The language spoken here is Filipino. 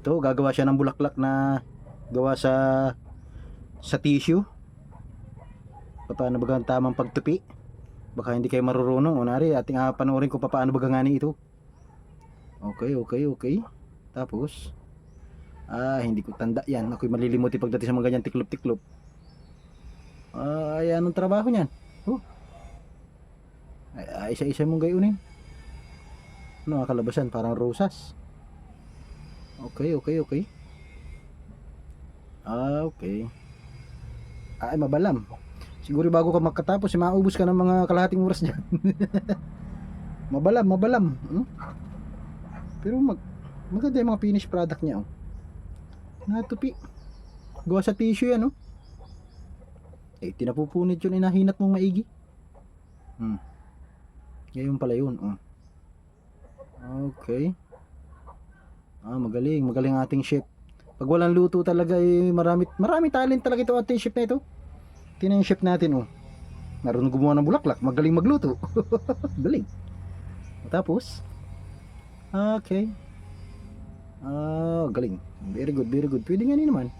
To, gagawa siya ng bulaklak na gawa sa tissue. Paano ba ang tamang pagtupi? Baka hindi kayo marurunong. Unari, ating panoorin kung paano ba gangani ito. Okay, okay, okay. Tapos, hindi ko tanda yan. Ako'y malilimuti pagdating sa mga ganyan tiklop-tiklop. Ay, anong trabaho niyan? Oh. Ay, isa-isa mong gayunin. Ano, kalabasan, parang rosas. Okay, okay, okay. Okay. Ay, mabalam. Siguro bago ka makatapos, maubos ka ng mga kalahating oras dyan. Mabalam, mabalam. Pero maganda yung mga finished product niya. Natupi. Gawa sa tissue yan, oh. Tinapupunit yun, inahinat mong maigi. Ngayon pala yun, oh. Okay. Magaling, magaling ating chef. Pag walang luto talaga, marami talent talaga ito ating chef na ito. Tingnan yung chef natin, oh. Marunong gumawa ng bulaklak, magaling magluto. Galing. Tapos, okay. Galing. Very good, very good. Pwede nga naman.